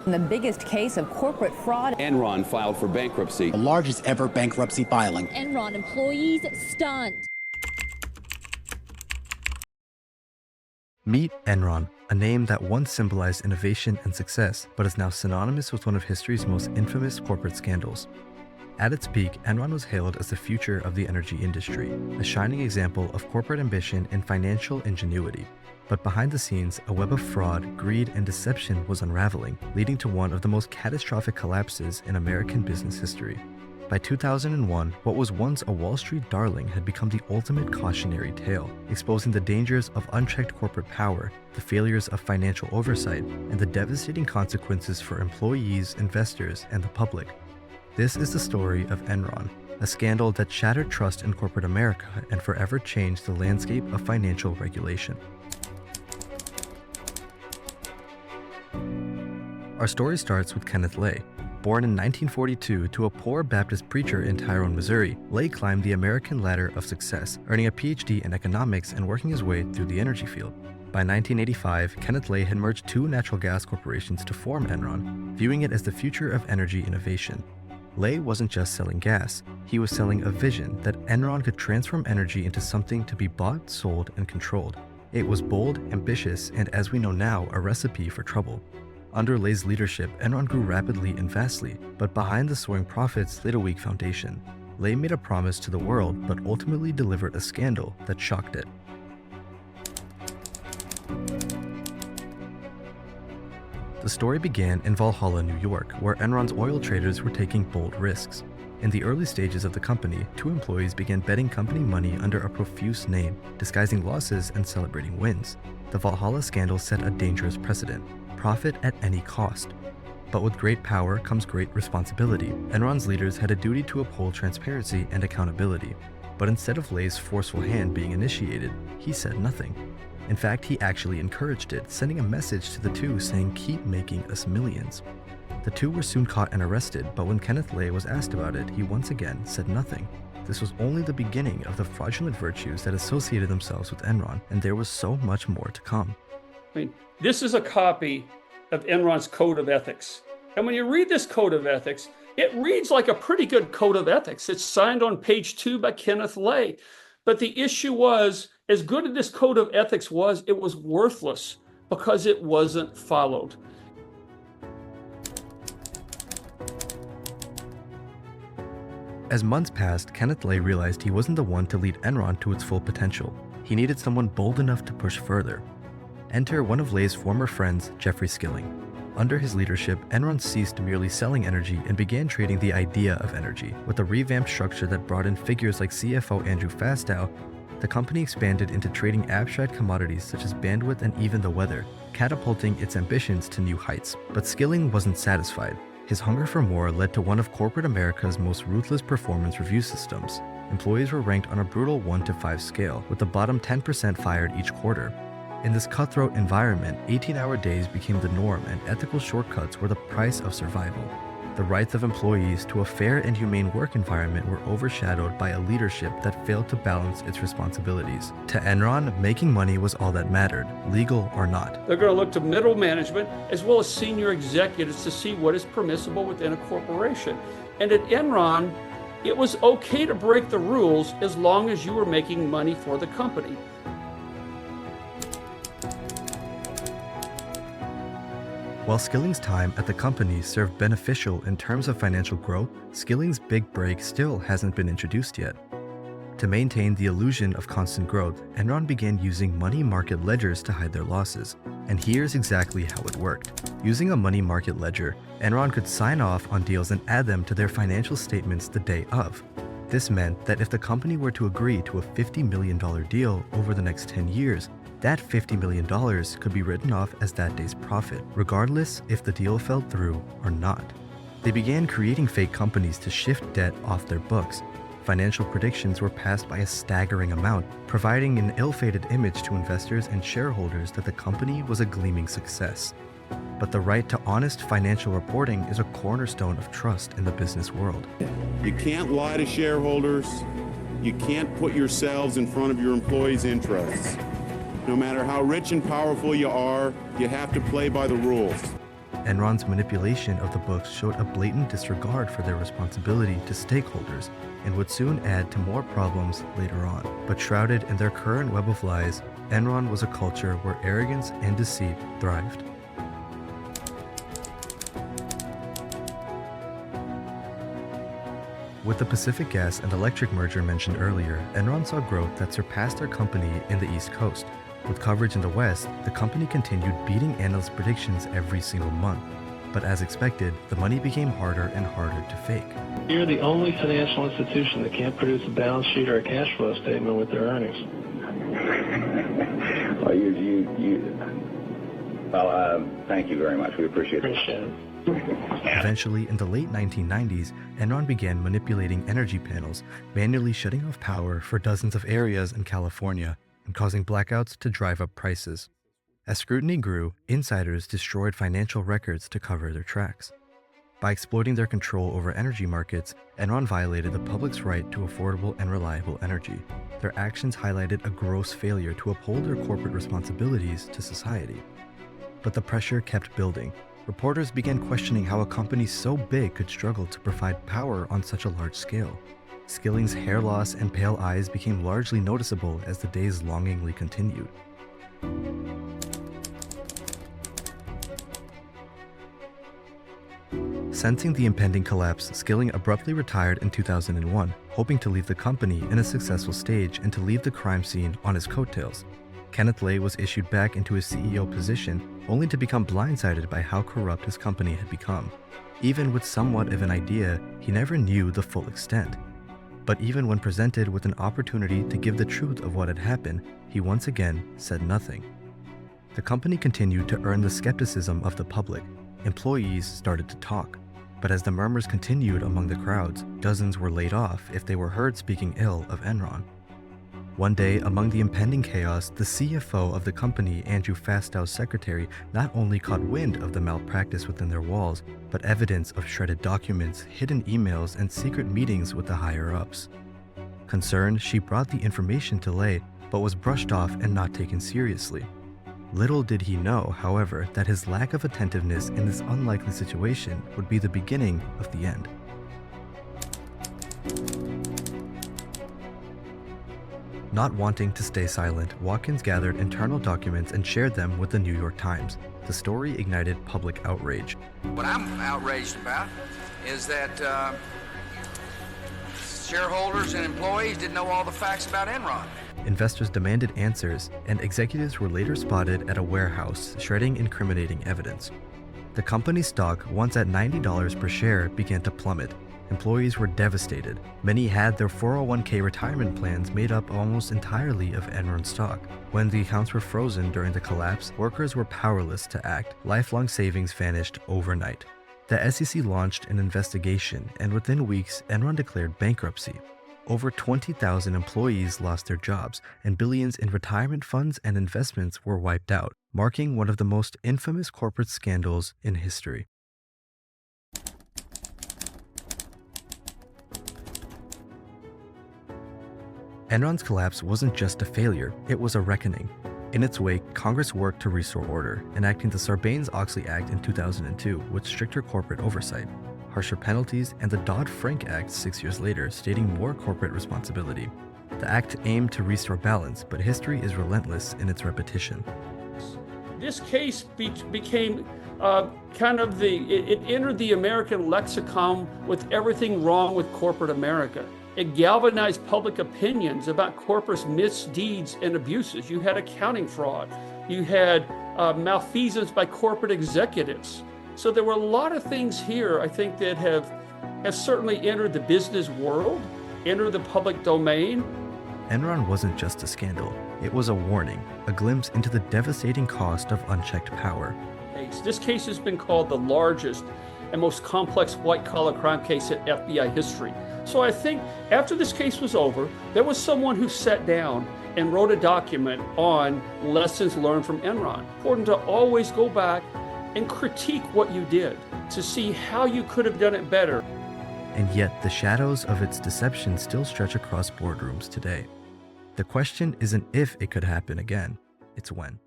The biggest case of corporate fraud. Enron filed for bankruptcy. The largest ever bankruptcy filing. Enron employees stunned. Meet Enron, a name that once symbolized innovation and success, but is now synonymous with one of history's most infamous corporate scandals. At its peak, Enron was hailed as the future of the energy industry, a shining example of corporate ambition and financial ingenuity. But behind the scenes, a web of fraud, greed, and deception was unraveling, leading to one of the most catastrophic collapses in American business history. By 2001, what was once a Wall Street darling had become the ultimate cautionary tale, exposing the dangers of unchecked corporate power, the failures of financial oversight, and the devastating consequences for employees, investors, and the public. This is the story of Enron, a scandal that shattered trust in corporate America and forever changed the landscape of financial regulation. Our story starts with Kenneth Lay. Born in 1942 to a poor Baptist preacher in Tyrone, Missouri, Lay climbed the American ladder of success, earning a PhD in economics and working his way through the energy field. By 1985, Kenneth Lay had merged two natural gas corporations to form Enron, viewing it as the future of energy innovation. Lay wasn't just selling gas, he was selling a vision that Enron could transform energy into something to be bought, sold, and controlled. It was bold, ambitious, and as we know now, a recipe for trouble. Under Lay's leadership, Enron grew rapidly and vastly, but behind the soaring profits laid a weak foundation. Lay made a promise to the world, but ultimately delivered a scandal that shocked it. The story began in Valhalla, New York, where Enron's oil traders were taking bold risks. In the early stages of the company, two employees began betting company money under a profuse name, disguising losses and celebrating wins. The Valhalla scandal set a dangerous precedent: profit at any cost. But with great power comes great responsibility. Enron's leaders had a duty to uphold transparency and accountability. But instead of Lay's forceful hand being initiated, he said nothing. In fact, he actually encouraged it, sending a message to the two saying, "Keep making us millions." The two were soon caught and arrested, but when Kenneth Lay was asked about it, he once again said nothing. This was only the beginning of the fraudulent virtues that associated themselves with Enron, and there was so much more to come. I mean, this is a copy of Enron's Code of Ethics. And when you read this Code of Ethics, it reads like a pretty good Code of Ethics. It's signed on page 2 by Kenneth Lay. But the issue was, as good as this Code of Ethics was, it was worthless because it wasn't followed. As months passed, Kenneth Lay realized he wasn't the one to lead Enron to its full potential. He needed someone bold enough to push further. Enter one of Lay's former friends, Jeffrey Skilling. Under his leadership, Enron ceased merely selling energy and began trading the idea of energy. With a revamped structure that brought in figures like CFO Andrew Fastow, the company expanded into trading abstract commodities such as bandwidth and even the weather, catapulting its ambitions to new heights. But Skilling wasn't satisfied. His hunger for more led to one of corporate America's most ruthless performance review systems. Employees were ranked on a brutal 1 to 5 scale, with the bottom 10% fired each quarter. In this cutthroat environment, 18-hour days became the norm and ethical shortcuts were the price of survival. The rights of employees to a fair and humane work environment were overshadowed by a leadership that failed to balance its responsibilities. To Enron, making money was all that mattered, legal or not. They're going to look to middle management as well as senior executives to see what is permissible within a corporation. And at Enron, it was okay to break the rules as long as you were making money for the company. While Skilling's time at the company served beneficial in terms of financial growth, Skilling's big break still hasn't been introduced yet. To maintain the illusion of constant growth, Enron began using money market ledgers to hide their losses. And here's exactly how it worked. Using a money market ledger, Enron could sign off on deals and add them to their financial statements the day of. This meant that if the company were to agree to a $50 million deal over the next 10 years, that $50 million could be written off as that day's profit, regardless if the deal fell through or not. They began creating fake companies to shift debt off their books. Financial predictions were passed by a staggering amount, providing an ill-fated image to investors and shareholders that the company was a gleaming success. But the right to honest financial reporting is a cornerstone of trust in the business world. You can't lie to shareholders. You can't put yourselves in front of your employees' interests. No matter how rich and powerful you are, you have to play by the rules. Enron's manipulation of the books showed a blatant disregard for their responsibility to stakeholders and would soon add to more problems later on. But shrouded in their current web of lies, Enron was a culture where arrogance and deceit thrived. With the Pacific Gas and Electric merger mentioned earlier, Enron saw growth that surpassed their company in the East Coast. With coverage in the West, the company continued beating analyst predictions every single month. But as expected, the money became harder and harder to fake. You're the only financial institution that can't produce a balance sheet or a cash flow statement with their earnings. Well, thank you very much. We appreciate it. Appreciate it. Eventually, in the late 1990s, Enron began manipulating energy panels, manually shutting off power for dozens of areas in California and causing blackouts to drive up prices. As scrutiny grew, insiders destroyed financial records to cover their tracks. By exploiting their control over energy markets, Enron violated the public's right to affordable and reliable energy. Their actions highlighted a gross failure to uphold their corporate responsibilities to society. But the pressure kept building. Reporters began questioning how a company so big could struggle to provide power on such a large scale. Skilling's hair loss and pale eyes became largely noticeable as the days longingly continued. Sensing the impending collapse, Skilling abruptly retired in 2001, hoping to leave the company in a successful stage and to leave the crime scene on his coattails. Kenneth Lay was issued back into his CEO position, only to become blindsided by how corrupt his company had become. Even with somewhat of an idea, he never knew the full extent. But even when presented with an opportunity to give the truth of what had happened, he once again said nothing. The company continued to earn the skepticism of the public. Employees started to talk. But as the murmurs continued among the crowds, dozens were laid off if they were heard speaking ill of Enron. One day, among the impending chaos, the CFO of the company, Andrew Fastow's secretary, not only caught wind of the malpractice within their walls, but evidence of shredded documents, hidden emails, and secret meetings with the higher-ups. Concerned, she brought the information to Lay, but was brushed off and not taken seriously. Little did he know, however, that his lack of attentiveness in this unlikely situation would be the beginning of the end. Not wanting to stay silent, Watkins gathered internal documents and shared them with the New York Times. The story ignited public outrage. What I'm outraged about is that shareholders and employees didn't know all the facts about Enron. Investors demanded answers, and executives were later spotted at a warehouse shredding incriminating evidence. The company's stock, once at $90 per share, began to plummet. Employees were devastated. Many had their 401k retirement plans made up almost entirely of Enron stock. When the accounts were frozen during the collapse, workers were powerless to act. Lifelong savings vanished overnight. The SEC launched an investigation, and within weeks, Enron declared bankruptcy. Over 20,000 employees lost their jobs, and billions in retirement funds and investments were wiped out, marking one of the most infamous corporate scandals in history. Enron's collapse wasn't just a failure, it was a reckoning. In its wake, Congress worked to restore order, enacting the Sarbanes-Oxley Act in 2002 with stricter corporate oversight, harsher penalties, and the Dodd-Frank Act 6 years later, stating more corporate responsibility. The act aimed to restore balance, but history is relentless in its repetition. This case became it entered the American lexicon with everything wrong with corporate America. It galvanized public opinions about corporate misdeeds and abuses. You had accounting fraud. You had malfeasance by corporate executives. So there were a lot of things here, I think, that have certainly entered the business world, entered the public domain. Enron wasn't just a scandal. It was a warning, a glimpse into the devastating cost of unchecked power. This case has been called the largest and most complex white-collar crime case in FBI history. So I think after this case was over, there was someone who sat down and wrote a document on lessons learned from Enron. Important to always go back and critique what you did to see how you could have done it better. And yet the shadows of its deception still stretch across boardrooms today. The question isn't if it could happen again, it's when.